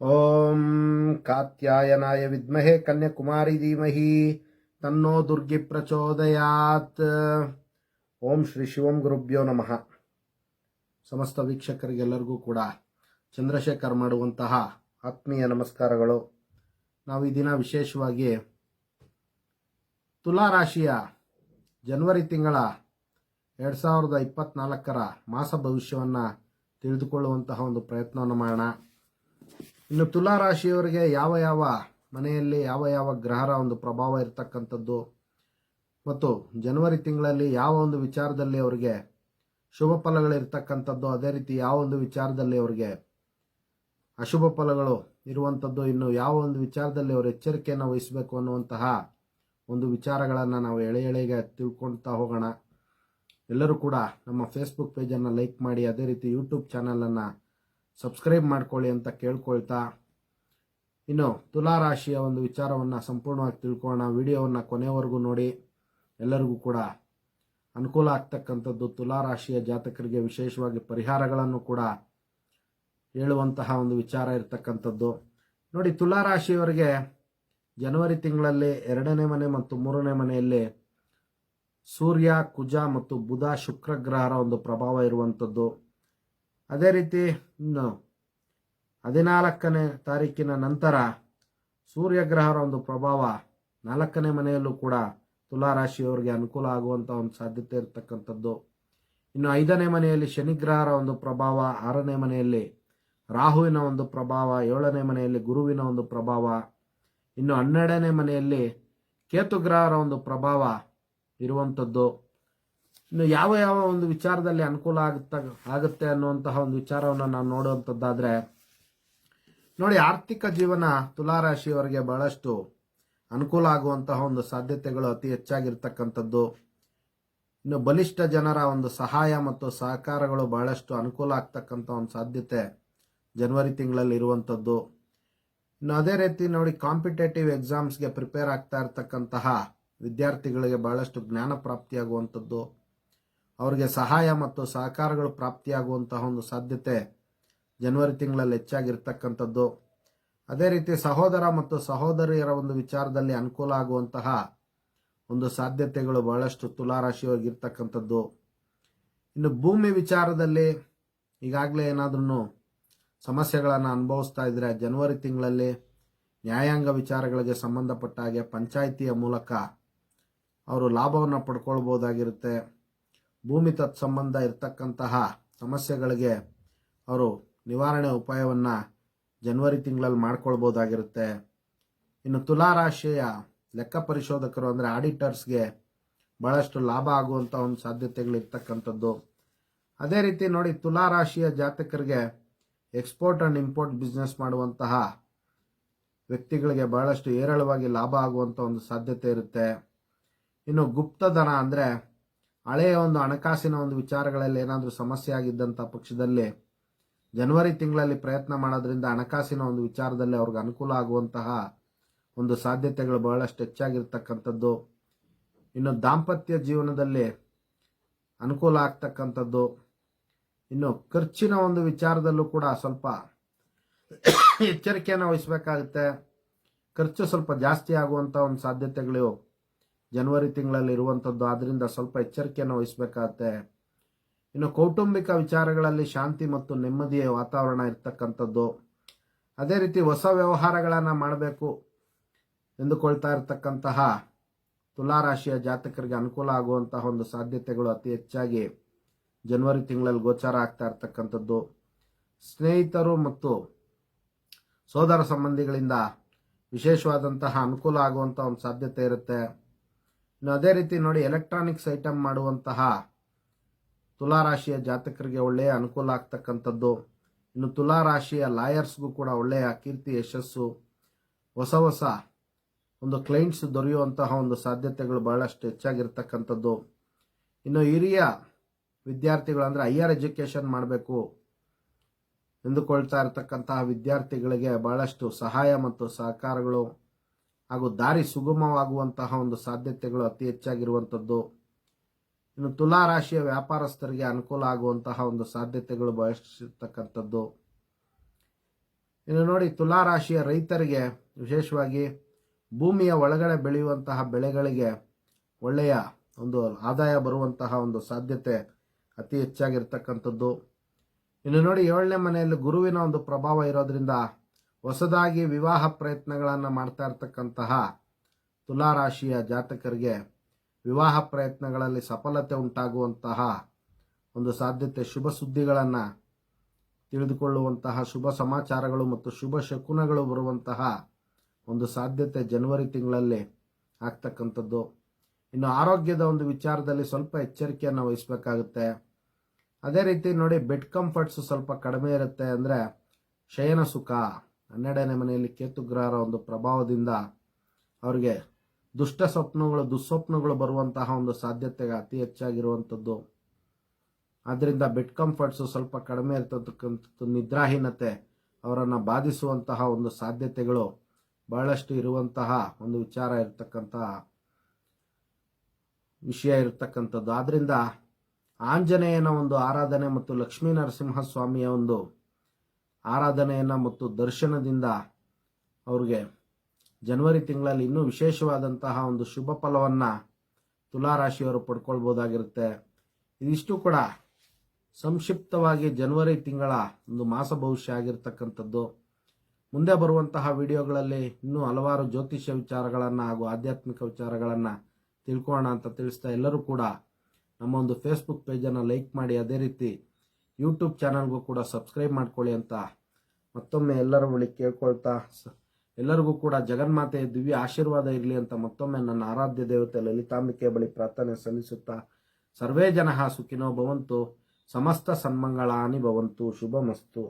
ಓಂ ಕಾತ್ಯಾಯನಾಯ ವಿದ್ಮಹೆ ಕನ್ಯಾಕುಮಾರಿ ಧೀಮಹಿ ತನ್ನೋ ದುರ್ಗಿ ಪ್ರಚೋದಯಾತ್. ಓಂ ಶ್ರೀ ಶಿವಂ ಗುರುಭ್ಯೋ ನಮಃ. ಸಮಸ್ತ ವೀಕ್ಷಕರಿಗೆಲ್ಲರಿಗೂ ಕೂಡ ಚಂದ್ರಶೇಖರ್ ಮಾಡುವಂತಹ ಆತ್ಮೀಯ ನಮಸ್ಕಾರಗಳು. ನಾವು ಈ ದಿನ ವಿಶೇಷವಾಗಿ ತುಲಾ ರಾಶಿಯ ಜನವರಿ ತಿಂಗಳ 2024ರ ಮಾಸ ಭವಿಷ್ಯವನ್ನು ತಿಳಿದುಕೊಳ್ಳುವಂತಹ ಒಂದು ಪ್ರಯತ್ನವನ್ನು ಮಾಡೋಣ. ಇನ್ನು ತುಲಾ ರಾಶಿಯವರಿಗೆ ಯಾವ ಯಾವ ಮನೆಯಲ್ಲಿ ಯಾವ ಯಾವ ಗ್ರಹರ ಒಂದು ಪ್ರಭಾವ ಇರತಕ್ಕಂಥದ್ದು ಮತ್ತು ಜನವರಿ ತಿಂಗಳಲ್ಲಿ ಯಾವ ಒಂದು ವಿಚಾರದಲ್ಲಿ ಅವರಿಗೆ ಶುಭ ಫಲಗಳಿರ್ತಕ್ಕಂಥದ್ದು, ಅದೇ ರೀತಿ ಯಾವ ಒಂದು ವಿಚಾರದಲ್ಲಿ ಅವರಿಗೆ ಅಶುಭ ಫಲಗಳು ಇರುವಂಥದ್ದು, ಇನ್ನು ಯಾವ ಒಂದು ವಿಚಾರದಲ್ಲಿ ಅವರು ಎಚ್ಚರಿಕೆಯನ್ನು ವಹಿಸಬೇಕು ಅನ್ನುವಂತಹ ಒಂದು ವಿಚಾರಗಳನ್ನು ನಾವು ಎಳೆಗೆ ತಿಳ್ಕೊಳ್ತಾ ಹೋಗೋಣ. ಎಲ್ಲರೂ ಕೂಡ ನಮ್ಮ ಫೇಸ್ಬುಕ್ ಪೇಜನ್ನು ಲೈಕ್ ಮಾಡಿ, ಅದೇ ರೀತಿ ಯೂಟ್ಯೂಬ್ ಚಾನಲನ್ನು ಸಬ್ಸ್ಕ್ರೈಬ್ ಮಾಡ್ಕೊಳ್ಳಿ ಅಂತ ಕೇಳ್ಕೊಳ್ತಾ, ಇನ್ನು ತುಲಾ ರಾಶಿಯ ಒಂದು ವಿಚಾರವನ್ನು ಸಂಪೂರ್ಣವಾಗಿ ತಿಳ್ಕೊಳ್ಳೋಣ. ವಿಡಿಯೋವನ್ನು ಕೊನೆವರೆಗೂ ನೋಡಿ. ಎಲ್ಲರಿಗೂ ಕೂಡ ಅನುಕೂಲ ಆಗ್ತಕ್ಕಂಥದ್ದು. ತುಲಾ ರಾಶಿಯ ಜಾತಕರಿಗೆ ವಿಶೇಷವಾಗಿ ಪರಿಹಾರಗಳನ್ನು ಕೂಡ ಹೇಳುವಂತಹ ಒಂದು ವಿಚಾರ ಇರತಕ್ಕಂಥದ್ದು. ನೋಡಿ, ತುಲಾ ರಾಶಿಯವರಿಗೆ ಜನವರಿ ತಿಂಗಳಲ್ಲಿ 2ನೇ ಮನೆ ಮತ್ತು 3ನೇ ಮನೆಯಲ್ಲಿ ಸೂರ್ಯ, ಕುಜ ಮತ್ತು ಬುಧ, ಶುಕ್ರ ಗ್ರಹರ ಒಂದು ಪ್ರಭಾವ ಇರುವಂಥದ್ದು. ಅದೇ ರೀತಿ ಇನ್ನು 14ನೇ ತಾರೀಕಿನ ನಂತರ ಸೂರ್ಯ ಗ್ರಹರ ಒಂದು ಪ್ರಭಾವ 4ನೇ ಮನೆಯಲ್ಲೂ ಕೂಡ ತುಲಾ ರಾಶಿಯವರಿಗೆ ಅನುಕೂಲ ಆಗುವಂಥ ಒಂದು ಸಾಧ್ಯತೆ ಇರತಕ್ಕಂಥದ್ದು. ಇನ್ನು 5ನೇ ಮನೆಯಲ್ಲಿ ಶನಿ ಗ್ರಹರ ಒಂದು ಪ್ರಭಾವ, 6ನೇ ಮನೆಯಲ್ಲಿ ರಾಹುವಿನ ಒಂದು ಪ್ರಭಾವ, 7ನೇ ಮನೆಯಲ್ಲಿ ಗುರುವಿನ ಒಂದು ಪ್ರಭಾವ, ಇನ್ನು 12ನೇ ಮನೆಯಲ್ಲಿ ಕೇತು ಗ್ರಹರ ಒಂದು ಪ್ರಭಾವ ಇರುವಂಥದ್ದು. ಇನ್ನು ಯಾವ ಯಾವ ಒಂದು ವಿಚಾರದಲ್ಲಿ ಅನುಕೂಲ ಆಗುತ್ತೆ ಅನ್ನುವಂತಹ ಒಂದು ವಿಚಾರವನ್ನು ನಾವು ನೋಡುವಂಥದ್ದಾದರೆ, ನೋಡಿ, ಆರ್ಥಿಕ ಜೀವನ ತುಲಾ ರಾಶಿಯವರಿಗೆ ಬಹಳಷ್ಟು ಅನುಕೂಲ ಆಗುವಂತಹ ಒಂದು ಸಾಧ್ಯತೆಗಳು ಅತಿ ಹೆಚ್ಚಾಗಿರ್ತಕ್ಕಂಥದ್ದು. ಇನ್ನು ಬಲಿಷ್ಠ ಜನರ ಒಂದು ಸಹಾಯ ಮತ್ತು ಸಹಕಾರಗಳು ಬಹಳಷ್ಟು ಅನುಕೂಲ ಆಗ್ತಕ್ಕಂಥ ಒಂದು ಸಾಧ್ಯತೆ ಜನವರಿ ತಿಂಗಳಲ್ಲಿ ಇರುವಂಥದ್ದು. ಇನ್ನು ಅದೇ ರೀತಿ ನೋಡಿ, ಕಾಂಪಿಟೇಟಿವ್ ಎಕ್ಸಾಮ್ಸ್ಗೆ ಪ್ರಿಪೇರ್ ಆಗ್ತಾ ಇರ್ತಕ್ಕಂತಹ ವಿದ್ಯಾರ್ಥಿಗಳಿಗೆ ಬಹಳಷ್ಟು ಜ್ಞಾನ ಪ್ರಾಪ್ತಿಯಾಗುವಂಥದ್ದು, ಅವರಿಗೆ ಸಹಾಯ ಮತ್ತು ಸಹಕಾರಗಳು ಪ್ರಾಪ್ತಿಯಾಗುವಂತಹ ಒಂದು ಸಾಧ್ಯತೆ ಜನವರಿ ತಿಂಗಳಲ್ಲಿ ಹೆಚ್ಚಾಗಿರ್ತಕ್ಕಂಥದ್ದು. ಅದೇ ರೀತಿ ಸಹೋದರ ಮತ್ತು ಸಹೋದರಿಯರ ಒಂದು ವಿಚಾರದಲ್ಲಿ ಅನುಕೂಲ ಆಗುವಂತಹ ಒಂದು ಸಾಧ್ಯತೆಗಳು ಬಹಳಷ್ಟು ತುಲಾ ರಾಶಿಯವರಿಗಿರ್ತಕ್ಕಂಥದ್ದು. ಇನ್ನು ಭೂಮಿ ವಿಚಾರದಲ್ಲಿ ಈಗಾಗಲೇ ಏನಾದ್ರೂ ಸಮಸ್ಯೆಗಳನ್ನು ಅನುಭವಿಸ್ತಾ ಇದ್ರೆ, ಜನವರಿ ತಿಂಗಳಲ್ಲಿ ನ್ಯಾಯಾಂಗ ವಿಚಾರಗಳಿಗೆ ಸಂಬಂಧಪಟ್ಟ ಹಾಗೆ ಪಂಚಾಯಿತಿಯ ಮೂಲಕ ಅವರು ಲಾಭವನ್ನು ಪಡ್ಕೊಳ್ಬೋದಾಗಿರುತ್ತೆ. ಭೂಮಿ ತತ್ಸಂಬಂಧ ಇರತಕ್ಕಂತಹ ಸಮಸ್ಯೆಗಳಿಗೆ ಅವರು ನಿವಾರಣೆ ಉಪಾಯವನ್ನು ಜನವರಿ ತಿಂಗಳಲ್ಲಿ ಮಾಡ್ಕೊಳ್ಬೋದಾಗಿರುತ್ತೆ. ಇನ್ನು ತುಲಾ ರಾಶಿಯ ಲೆಕ್ಕ ಪರಿಶೋಧಕರು ಅಂದರೆ ಆಡಿಟರ್ಸ್ಗೆ ಬಹಳಷ್ಟು ಲಾಭ ಆಗುವಂಥ ಒಂದು ಸಾಧ್ಯತೆಗಳಿರ್ತಕ್ಕಂಥದ್ದು. ಅದೇ ರೀತಿ ನೋಡಿ, ತುಲಾ ರಾಶಿಯ ಜಾತಕರಿಗೆ ಎಕ್ಸ್ಪೋರ್ಟ್ ಆ್ಯಂಡ್ ಇಂಪೋರ್ಟ್ ಬಿಸ್ನೆಸ್ ಮಾಡುವಂತಹ ವ್ಯಕ್ತಿಗಳಿಗೆ ಬಹಳಷ್ಟು ಹೇರಳವಾಗಿ ಲಾಭ ಆಗುವಂಥ ಒಂದು ಸಾಧ್ಯತೆ ಇರುತ್ತೆ. ಇನ್ನು ಗುಪ್ತಧನ ಅಂದರೆ ಹಳೆಯ ಒಂದು ಹಣಕಾಸಿನ ಒಂದು ವಿಚಾರಗಳಲ್ಲಿ ಏನಾದರೂ ಸಮಸ್ಯೆ ಆಗಿದ್ದಂಥ ಪಕ್ಷದಲ್ಲಿ ಜನವರಿ ತಿಂಗಳಲ್ಲಿ ಪ್ರಯತ್ನ ಮಾಡೋದ್ರಿಂದ ಹಣಕಾಸಿನ ಒಂದು ವಿಚಾರದಲ್ಲಿ ಅವ್ರಿಗೆ ಅನುಕೂಲ ಆಗುವಂತಹ ಒಂದು ಸಾಧ್ಯತೆಗಳು ಬಹಳಷ್ಟು ಹೆಚ್ಚಾಗಿರ್ತಕ್ಕಂಥದ್ದು. ಇನ್ನು ದಾಂಪತ್ಯ ಜೀವನದಲ್ಲಿ ಅನುಕೂಲ ಆಗ್ತಕ್ಕಂಥದ್ದು. ಇನ್ನು ಖರ್ಚಿನ ಒಂದು ವಿಚಾರದಲ್ಲೂ ಕೂಡ ಸ್ವಲ್ಪ ಎಚ್ಚರಿಕೆಯನ್ನು ವಹಿಸಬೇಕಾಗುತ್ತೆ. ಖರ್ಚು ಸ್ವಲ್ಪ ಜಾಸ್ತಿ ಆಗುವಂಥ ಒಂದು ಸಾಧ್ಯತೆಗಳು ಜನವರಿ ತಿಂಗಳಲ್ಲಿ ಇರುವಂಥದ್ದು. ಆದ್ದರಿಂದ ಸ್ವಲ್ಪ ಎಚ್ಚರಿಕೆಯನ್ನು ವಹಿಸಬೇಕಾಗತ್ತೆ. ಇನ್ನು ಕೌಟುಂಬಿಕ ವಿಚಾರಗಳಲ್ಲಿ ಶಾಂತಿ ಮತ್ತು ನೆಮ್ಮದಿಯ ವಾತಾವರಣ ಇರ್ತಕ್ಕಂಥದ್ದು. ಅದೇ ರೀತಿ ಹೊಸ ವ್ಯವಹಾರಗಳನ್ನು ಮಾಡಬೇಕು ಎಂದುಕೊಳ್ತಾ ಇರತಕ್ಕಂತಹ ತುಲಾ ರಾಶಿಯ ಜಾತಕರಿಗೆ ಅನುಕೂಲ ಆಗುವಂತಹ ಒಂದು ಸಾಧ್ಯತೆಗಳು ಅತಿ ಹೆಚ್ಚಾಗಿ ಜನವರಿ ತಿಂಗಳಲ್ಲಿ ಗೋಚಾರ ಆಗ್ತಾ ಇರ್ತಕ್ಕಂಥದ್ದು. ಸ್ನೇಹಿತರು ಮತ್ತು ಸೋದರ ಸಂಬಂಧಿಗಳಿಂದ ವಿಶೇಷವಾದಂತಹ ಅನುಕೂಲ ಆಗುವಂಥ ಒಂದು ಸಾಧ್ಯತೆ ಇರುತ್ತೆ. ಇನ್ನು ಅದೇ ರೀತಿ ನೋಡಿ, ಎಲೆಕ್ಟ್ರಾನಿಕ್ಸ್ ಐಟಮ್ ಮಾಡುವಂತಹ ತುಲಾ ರಾಶಿಯ ಜಾತಕರಿಗೆ ಒಳ್ಳೆಯ ಅನುಕೂಲ ಆಗ್ತಕ್ಕಂಥದ್ದು. ಇನ್ನು ತುಲಾ ರಾಶಿಯ ಲಾಯರ್ಸ್ಗೂ ಕೂಡ ಒಳ್ಳೆಯ ಕೀರ್ತಿ, ಯಶಸ್ಸು, ಹೊಸ ಹೊಸ ಒಂದು ಕ್ಲೈಂಟ್ಸ್ ದೊರೆಯುವಂತಹ ಒಂದು ಸಾಧ್ಯತೆಗಳು ಬಹಳಷ್ಟು ಹೆಚ್ಚಾಗಿರ್ತಕ್ಕಂಥದ್ದು. ಇನ್ನು ಹಿರಿಯ ವಿದ್ಯಾರ್ಥಿಗಳು ಅಂದರೆ ಹೈಯರ್ ಎಜುಕೇಷನ್ ಮಾಡಬೇಕು ಎಂದುಕೊಳ್ತಾ ಇರತಕ್ಕಂತಹ ವಿದ್ಯಾರ್ಥಿಗಳಿಗೆ ಬಹಳಷ್ಟು ಸಹಾಯ ಮತ್ತು ಸಹಕಾರಗಳು ಹಾಗೂ ದಾರಿ ಸುಗಮವಾಗುವಂತಹ ಒಂದು ಸಾಧ್ಯತೆಗಳು ಅತಿ ಹೆಚ್ಚಾಗಿರುವಂಥದ್ದು. ಇನ್ನು ತುಲಾ ರಾಶಿಯ ವ್ಯಾಪಾರಸ್ಥರಿಗೆ ಅನುಕೂಲ ಆಗುವಂತಹ ಒಂದು ಸಾಧ್ಯತೆಗಳು ಬಯಸಿರ್ತಕ್ಕಂಥದ್ದು. ಇನ್ನು ನೋಡಿ, ತುಲಾ ರಾಶಿಯ ರೈತರಿಗೆ ವಿಶೇಷವಾಗಿ ಭೂಮಿಯ ಒಳಗಡೆ ಬೆಳೆಯುವಂತಹ ಬೆಳೆಗಳಿಗೆ ಒಳ್ಳೆಯ ಒಂದು ಆದಾಯ ಬರುವಂತಹ ಒಂದು ಸಾಧ್ಯತೆ ಅತಿ ಹೆಚ್ಚಾಗಿರ್ತಕ್ಕಂಥದ್ದು. ಇನ್ನು ನೋಡಿ, 7ನೇ ಮನೆಯಲ್ಲಿ ಗುರುವಿನ ಒಂದು ಪ್ರಭಾವ ಇರೋದ್ರಿಂದ ಹೊಸದಾಗಿ ವಿವಾಹ ಪ್ರಯತ್ನಗಳನ್ನು ಮಾಡ್ತಾ ಇರ್ತಕ್ಕಂತಹ ತುಲಾ ರಾಶಿಯ ಜಾತಕರಿಗೆ ವಿವಾಹ ಪ್ರಯತ್ನಗಳಲ್ಲಿ ಸಫಲತೆ ಉಂಟಾಗುವಂತಹ ಒಂದು ಸಾಧ್ಯತೆ, ಶುಭ ಸುದ್ದಿಗಳನ್ನು ತಿಳಿದುಕೊಳ್ಳುವಂತಹ ಶುಭ ಸಮಾಚಾರಗಳು ಮತ್ತು ಶುಭ ಶಕುನಗಳು ಬರುವಂತಹ ಒಂದು ಸಾಧ್ಯತೆ ಜನವರಿ ತಿಂಗಳಲ್ಲಿ ಆಗ್ತಕ್ಕಂಥದ್ದು. ಇನ್ನು ಆರೋಗ್ಯದ ಒಂದು ವಿಚಾರದಲ್ಲಿ ಸ್ವಲ್ಪ ಎಚ್ಚರಿಕೆಯನ್ನು ವಹಿಸಬೇಕಾಗುತ್ತೆ. ಅದೇ ರೀತಿ ನೋಡಿ, ಬೆಡ್ ಕಂಫರ್ಟ್ಸ್ ಸ್ವಲ್ಪ ಕಡಿಮೆ ಇರುತ್ತೆ. ಅಂದರೆ ಶಯನ ಸುಖ, 12ನೇ ಮನೆಯಲ್ಲಿ ಕೇತುಗ್ರಹರ ಒಂದು ಪ್ರಭಾವದಿಂದ ಅವರಿಗೆ ದುಸ್ವಪ್ನಗಳು ಬರುವಂತಹ ಒಂದು ಸಾಧ್ಯತೆ ಅತಿ ಹೆಚ್ಚಾಗಿರುವಂಥದ್ದು. ಆದ್ದರಿಂದ ಬೆಡ್ ಕಂಫರ್ಟ್ಸ್ ಸ್ವಲ್ಪ ಕಡಿಮೆ ಇರ್ತಕ್ಕಂಥದ್ದು, ನಿದ್ರಾಹೀನತೆ ಅವರನ್ನು ಬಾಧಿಸುವಂತಹ ಒಂದು ಸಾಧ್ಯತೆಗಳು ಬಹಳಷ್ಟು ಇರುವಂತಹ ಒಂದು ವಿಷಯ ಇರತಕ್ಕಂಥದ್ದು. ಆದ್ರಿಂದ ಆಂಜನೇಯನ ಒಂದು ಆರಾಧನೆ ಮತ್ತು ಲಕ್ಷ್ಮೀ ನರಸಿಂಹಸ್ವಾಮಿಯ ಒಂದು ಆರಾಧನೆಯನ್ನು ಮತ್ತು ದರ್ಶನದಿಂದ ಅವ್ರಿಗೆ ಜನವರಿ ತಿಂಗಳಲ್ಲಿ ಇನ್ನೂ ವಿಶೇಷವಾದಂತಹ ಒಂದು ಶುಭ ಫಲವನ್ನು ತುಲಾರಾಶಿಯವರು ಪಡ್ಕೊಳ್ಬೋದಾಗಿರುತ್ತೆ. ಇದಿಷ್ಟು ಕೂಡ ಸಂಕ್ಷಿಪ್ತವಾಗಿ ಜನವರಿ ತಿಂಗಳ ಒಂದು ಮಾಸ ಭವಿಷ್ಯ ಆಗಿರ್ತಕ್ಕಂಥದ್ದು. ಮುಂದೆ ಬರುವಂತಹ ವಿಡಿಯೋಗಳಲ್ಲಿ ಇನ್ನೂ ಹಲವಾರು ಜ್ಯೋತಿಷ್ಯ ವಿಚಾರಗಳನ್ನು ಹಾಗೂ ಆಧ್ಯಾತ್ಮಿಕ ವಿಚಾರಗಳನ್ನು ತಿಳ್ಕೊಳ್ಳೋಣ ಅಂತ ತಿಳಿಸ್ತಾ, ಎಲ್ಲರೂ ಕೂಡ ನಮ್ಮ ಒಂದು ಫೇಸ್ಬುಕ್ ಪೇಜನ್ನು ಲೈಕ್ ಮಾಡಿ, ಅದೇ ರೀತಿ ಯೂಟ್ಯೂಬ್ ಚಾನಲ್ಗೂ ಕೂಡ ಸಬ್ಸ್ಕ್ರೈಬ್ ಮಾಡ್ಕೊಳ್ಳಿ ಅಂತ ಮತ್ತೊಮ್ಮೆ ಎಲ್ಲರ ಬಳಿ ಕೇಳ್ಕೊಳ್ತಾ, ಎಲ್ಲರಿಗೂ ಕೂಡ ಜಗನ್ಮಾತೆಯ ದಿವ್ಯ ಆಶೀರ್ವಾದ ಇರಲಿ ಅಂತ ಮತ್ತೊಮ್ಮೆ ನನ್ನ ಆರಾಧ್ಯ ದೇವತೆ ಲಲಿತಾಂಬಿಕೆ ಬಳಿ ಪ್ರಾರ್ಥನೆ ಸಲ್ಲಿಸುತ್ತಾ, ಸರ್ವೇ ಜನಃ ಸುಖಿನೋ ಭವಂತು, ಸಮಸ್ತ ಸನ್ಮಂಗಳಾನಿ ಭವಂತು, ಶುಭಮಸ್ತು.